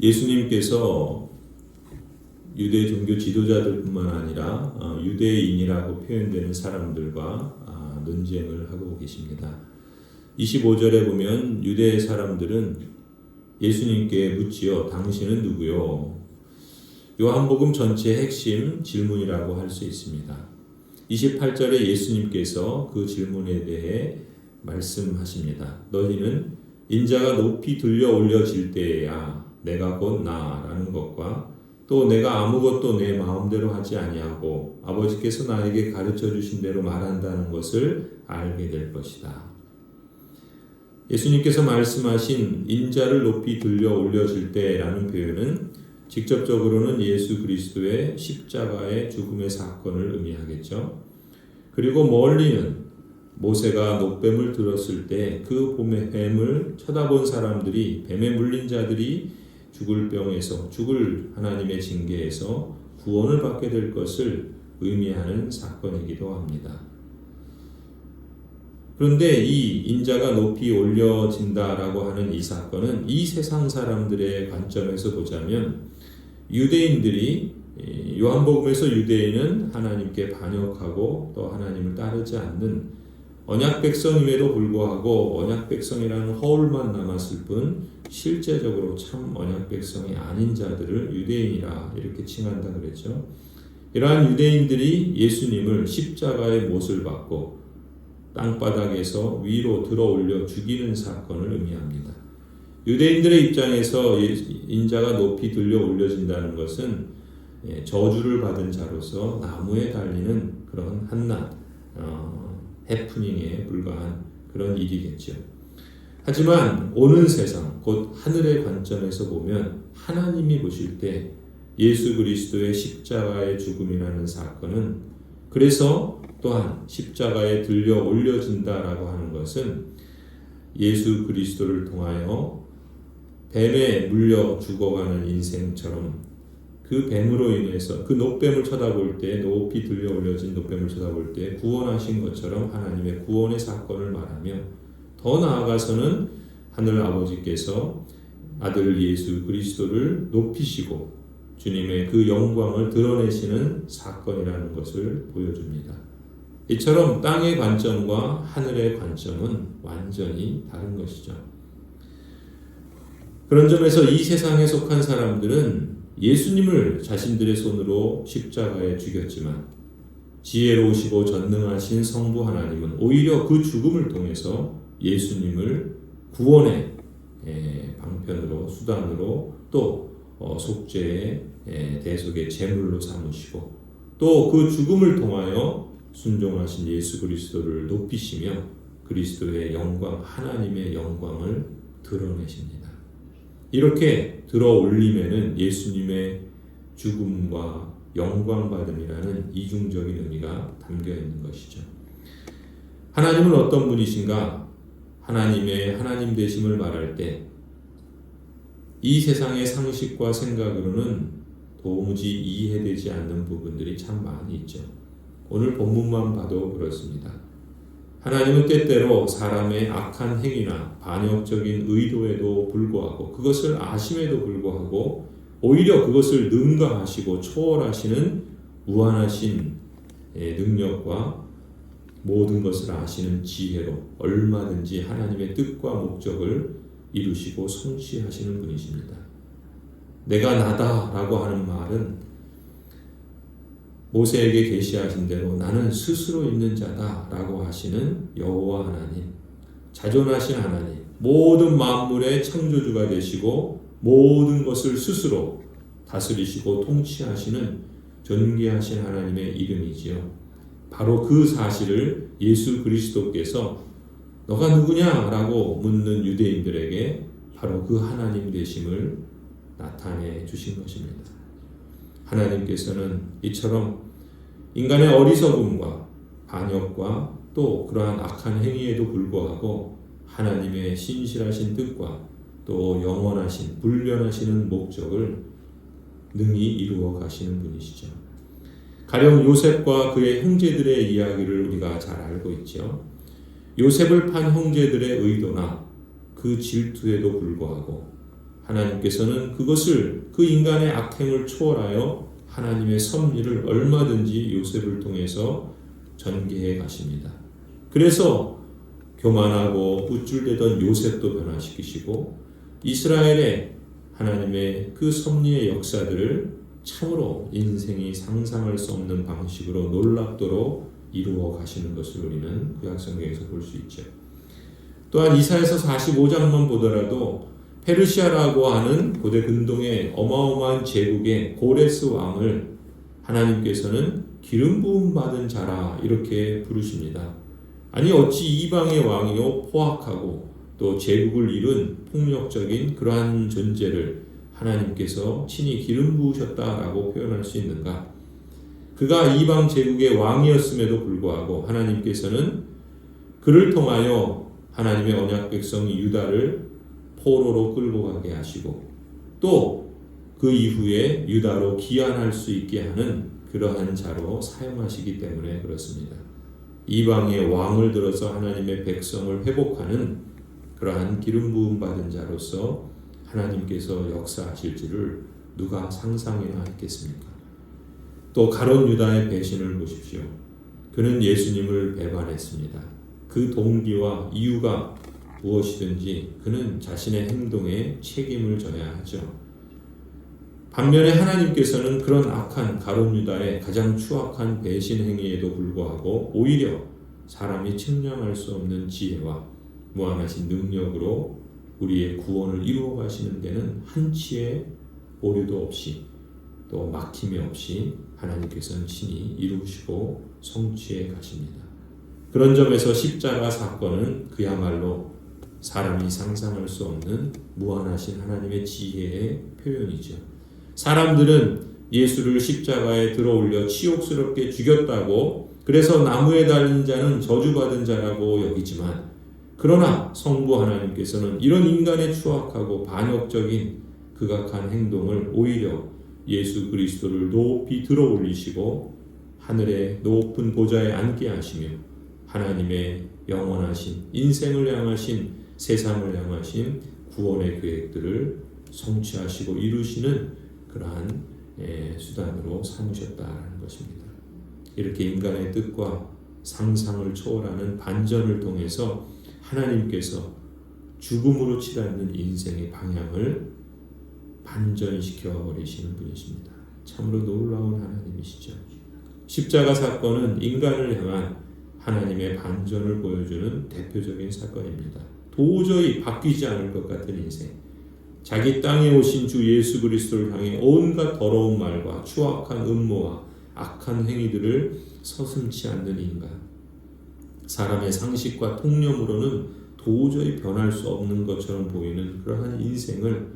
예수님께서 유대 종교 지도자들뿐만 아니라 유대인이라고 표현되는 사람들과 논쟁을 하고 계십니다. 25절에 보면 유대 사람들은 예수님께 묻지요. 당신은 누구요? 요한복음 전체의 핵심 질문이라고 할 수 있습니다. 28절에 예수님께서 그 질문에 대해 말씀하십니다. 너희는 인자가 높이 들려 올려질 때에야 내가 곧 나라는 것과 또 내가 아무것도 내 마음대로 하지 아니하고 아버지께서 나에게 가르쳐 주신 대로 말한다는 것을 알게 될 것이다. 예수님께서 말씀하신 인자를 높이 들려 올려질 때라는 표현은 직접적으로는 예수 그리스도의 십자가의 죽음의 사건을 의미하겠죠. 그리고 멀리는 모세가 녹뱀을 들었을 때 그 뱀을 쳐다본 사람들이, 뱀에 물린 자들이 죽을 병에서, 죽을 하나님의 징계에서 구원을 받게 될 것을 의미하는 사건이기도 합니다. 그런데 이 인자가 높이 올려진다라고 하는 이 사건은 이 세상 사람들의 관점에서 보자면 유대인들이, 요한복음에서 유대인은 하나님께 반역하고 또 하나님을 따르지 않는 언약 백성임에도 불구하고 언약 백성이라는 허울만 남았을 뿐 실제적으로 참 언약 백성이 아닌 자들을 유대인이라 이렇게 칭한다 그랬죠. 이러한 유대인들이 예수님을 십자가의 못을 받고 땅바닥에서 위로 들어 올려 죽이는 사건을 의미합니다. 유대인들의 입장에서 인자가 높이 들려 올려진다는 것은 저주를 받은 자로서 나무에 달리는 그런 한낱 해프닝에 불과한 그런 일이겠죠. 하지만 오는 세상, 곧 하늘의 관점에서 보면 하나님이 보실 때 예수 그리스도의 십자가의 죽음이라는 사건은, 그래서 또한 십자가에 들려 올려진다라고 하는 것은 예수 그리스도를 통하여 뱀에 물려 죽어가는 인생처럼 그 뱀으로 인해서 그 녹뱀을 쳐다볼 때, 높이 들려 올려진 녹뱀을 쳐다볼 때 구원하신 것처럼 하나님의 구원의 사건을 말하며, 더 나아가서는 하늘 아버지께서 아들 예수 그리스도를 높이시고 주님의 그 영광을 드러내시는 사건이라는 것을 보여줍니다. 이처럼 땅의 관점과 하늘의 관점은 완전히 다른 것이죠. 그런 점에서 이 세상에 속한 사람들은 예수님을 자신들의 손으로 십자가에 죽였지만 지혜로우시고 전능하신 성부 하나님은 오히려 그 죽음을 통해서 예수님을 구원의 방편으로, 수단으로, 또 속죄의 대속의 제물로 삼으시고, 또 그 죽음을 통하여 순종하신 예수 그리스도를 높이시며 그리스도의 영광, 하나님의 영광을 드러내십니다. 이렇게 들어 올림에는 예수님의 죽음과 영광받음이라는 이중적인 의미가 담겨 있는 것이죠. 하나님은 어떤 분이신가? 하나님의 하나님 되심을 말할 때 이 세상의 상식과 생각으로는 도무지 이해되지 않는 부분들이 참 많이 있죠. 오늘 본문만 봐도 그렇습니다. 하나님은 때때로 사람의 악한 행위나 반역적인 의도에도 불구하고, 그것을 아심에도 불구하고 오히려 그것을 능가하시고 초월하시는 무한하신 능력과 모든 것을 아시는 지혜로 얼마든지 하나님의 뜻과 목적을 이루시고 성취하시는 분이십니다. 내가 나다라고 하는 말은 모세에게 계시하신 대로 나는 스스로 있는 자다라고 하시는 여호와 하나님, 자존하신 하나님, 모든 만물의 창조주가 되시고 모든 것을 스스로 다스리시고 통치하시는 존귀하신 하나님의 이름이지요. 바로 그 사실을 예수 그리스도께서 너가 누구냐라고 묻는 유대인들에게 바로 그 하나님 되심을 나타내 주신 것입니다. 하나님께서는 이처럼 인간의 어리석음과 반역과 또 그러한 악한 행위에도 불구하고 하나님의 신실하신 뜻과 또 영원하신 불변하시는 목적을 능히 이루어 가시는 분이시죠. 가령 요셉과 그의 형제들의 이야기를 우리가 잘 알고 있죠. 요셉을 판 형제들의 의도나 그 질투에도 불구하고 하나님께서는 그것을 그 인간의 악행을 초월하여 하나님의 섭리를 얼마든지 요셉을 통해서 전개해 가십니다. 그래서 교만하고 우쭐대던 요셉도 변화시키시고 이스라엘의 하나님의 그 섭리의 역사들을 참으로 인생이 상상할 수 없는 방식으로 놀랍도록 이루어 가시는 것을 우리는 구약성경에서 볼 수 있죠. 또한 이사야서 45장만 보더라도 페르시아라고 하는 고대 근동의 어마어마한 제국의 고레스 왕을 하나님께서는 기름 부음 받은 자라 이렇게 부르십니다. 아니 어찌 이방의 왕이요 포악하고 또 제국을 이룬 폭력적인 그러한 존재를 하나님께서 친히 기름 부으셨다라고 표현할 수 있는가? 그가 이방 제국의 왕이었음에도 불구하고 하나님께서는 그를 통하여 하나님의 언약 백성 유다를 포로로 끌고 가게 하시고 또 그 이후에 유다로 귀환할 수 있게 하는 그러한 자로 사용하시기 때문에 그렇습니다. 이방의 왕을 들어서 하나님의 백성을 회복하는 그러한 기름 부음 받은 자로서 하나님께서 역사하실지를 누가 상상해야 했겠습니까? 또 가룟 유다의 배신을 보십시오. 그는 예수님을 배반했습니다. 그 동기와 이유가 무엇이든지 그는 자신의 행동에 책임을 져야 하죠. 반면에 하나님께서는 그런 악한 가룟 유다의 가장 추악한 배신 행위에도 불구하고 오히려 사람이 측량할 수 없는 지혜와 무한하신 능력으로 우리의 구원을 이루어 가시는 데는 한치의 오류도 없이 또 막힘이 없이 하나님께서는 친히 이루시고 성취해 가십니다. 그런 점에서 십자가 사건은 그야말로 사람이 상상할 수 없는 무한하신 하나님의 지혜의 표현이죠. 사람들은 예수를 십자가에 들어올려 치욕스럽게 죽였다고 그래서 나무에 달린 자는 저주받은 자라고 여기지만 그러나 성부 하나님께서는 이런 인간의 추악하고 반역적인 극악한 행동을 오히려 예수 그리스도를 높이 들어올리시고 하늘의 높은 보좌에 앉게 하시며 하나님의 영원하신 인생을 향하신 세상을 향하신 구원의 계획들을 성취하시고 이루시는 그러한 수단으로 삼으셨다는 것입니다. 이렇게 인간의 뜻과 상상을 초월하는 반전을 통해서 하나님께서 죽음으로 치닫는 인생의 방향을 반전시켜 버리시는 분이십니다. 참으로 놀라운 하나님이시죠. 십자가 사건은 인간을 향한 하나님의 반전을 보여주는 대표적인 사건입니다. 도저히 바뀌지 않을 것 같은 인생. 자기 땅에 오신 주 예수 그리스도를 향해 온갖 더러운 말과 추악한 음모와 악한 행위들을 서슴지 않는 인간. 사람의 상식과 통념으로는 도저히 변할 수 없는 것처럼 보이는 그러한 인생을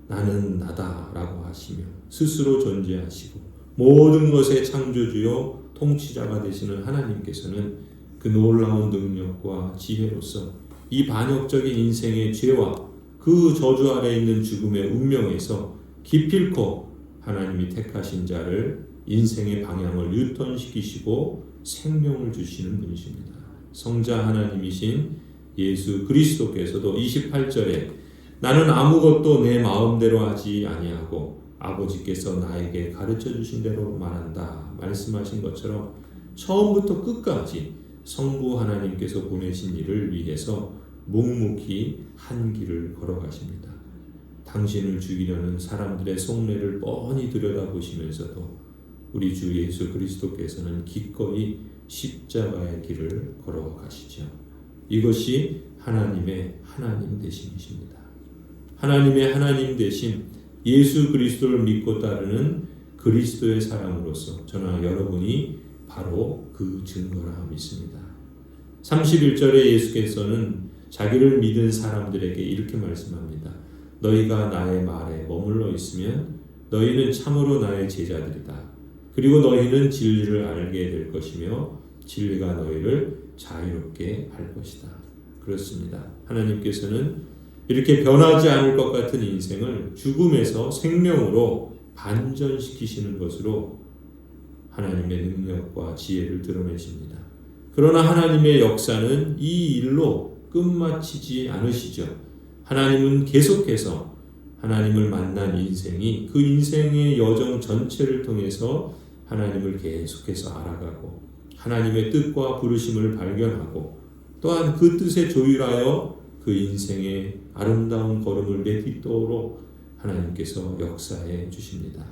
나는 나다라고 하시며 스스로 존재하시고 모든 것의 창조주요 통치자가 되시는 하나님께서는 그 놀라운 능력과 지혜로서 이 반역적인 인생의 죄와 그 저주 아래 있는 죽음의 운명에서 기필코 하나님이 택하신 자를 인생의 방향을 유턴시키시고 생명을 주시는 분이십니다. 성자 하나님이신 예수 그리스도께서도 28절에 나는 아무것도 내 마음대로 하지 아니하고 아버지께서 나에게 가르쳐 주신 대로 말한다 말씀하신 것처럼 처음부터 끝까지 성부 하나님께서 보내신 일을 위해서 묵묵히 한 길을 걸어가십니다. 당신을 죽이려는 사람들의 속내를 뻔히 들여다보시면서도 우리 주 예수 그리스도께서는 기꺼이 십자가의 길을 걸어가시죠. 이것이 하나님의 하나님 되심이십니다. 하나님의 하나님 되심 예수 그리스도를 믿고 따르는 그리스도의 사람으로서 저나 여러분이 바로 그 증거라 믿습니다. 31절에 예수께서는 자기를 믿은 사람들에게 이렇게 말씀합니다. 너희가 나의 말에 머물러 있으면 너희는 참으로 나의 제자들이다. 그리고 너희는 진리를 알게 될 것이며 진리가 너희를 자유롭게 할 것이다. 그렇습니다. 하나님께서는 이렇게 변하지 않을 것 같은 인생을 죽음에서 생명으로 반전시키시는 것으로 하나님의 능력과 지혜를 드러내십니다. 그러나 하나님의 역사는 이 일로 끝마치지 않으시죠. 하나님은 계속해서 하나님을 만난 인생이 그 인생의 여정 전체를 통해서 하나님을 계속해서 알아가고 하나님의 뜻과 부르심을 발견하고 또한 그 뜻에 조율하여 그 인생의 아름다운 걸음을 내딛도록 하나님께서 역사해 주십니다.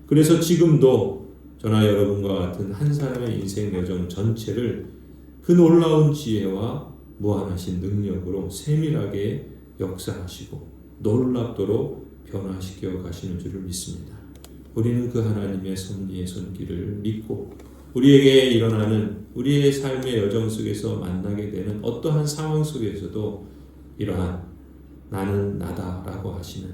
그래서 지금도 저나 여러분과 같은 한 사람의 인생 여정 전체를 그 놀라운 지혜와 무한하신 능력으로 세밀하게 역사하시고 놀랍도록 변화시켜 가시는 줄을 믿습니다. 우리는 그 하나님의 섭리의 손길을 믿고 우리에게 일어나는 우리의 삶의 여정 속에서 만나게 되는 어떠한 상황 속에서도 이러한 나는 나다라고 하시는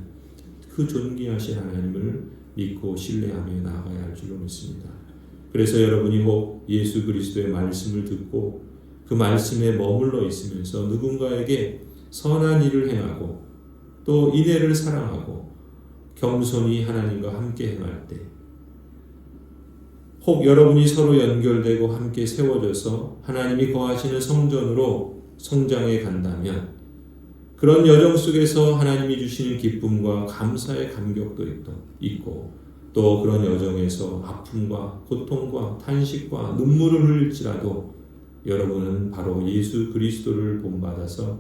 그 존귀하신 하나님을 믿고 신뢰하며 나아가야 할 줄로 믿습니다. 그래서 여러분이 혹 예수 그리스도의 말씀을 듣고 그 말씀에 머물러 있으면서 누군가에게 선한 일을 행하고 또 이내를 사랑하고 겸손히 하나님과 함께 행할 때 혹 여러분이 서로 연결되고 함께 세워져서 하나님이 거하시는 성전으로 성장해 간다면 그런 여정 속에서 하나님이 주시는 기쁨과 감사의 감격도 있고 또 그런 여정에서 아픔과 고통과 탄식과 눈물을 흘릴지라도 여러분은 바로 예수 그리스도를 본받아서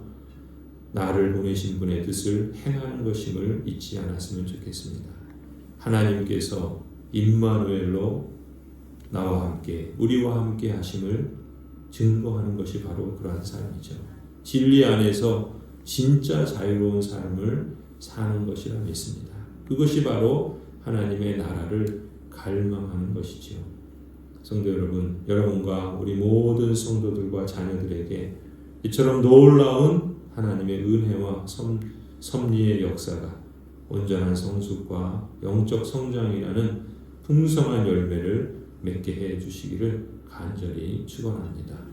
나를 보내신 분의 뜻을 행하는 것임을 잊지 않았으면 좋겠습니다. 하나님께서 임마누엘로 나와 함께 우리와 함께 하심을 증거하는 것이 바로 그러한 삶이죠. 진리 안에서 진짜 자유로운 삶을 사는 것이라 믿습니다. 그것이 바로 하나님의 나라를 갈망하는 것이지요. 성도 여러분, 여러분과 우리 모든 성도들과 자녀들에게 이처럼 놀라운 하나님의 은혜와 섭리의 역사가 온전한 성숙과 영적 성장이라는 풍성한 열매를 맺게 해 주시기를 간절히 축원합니다.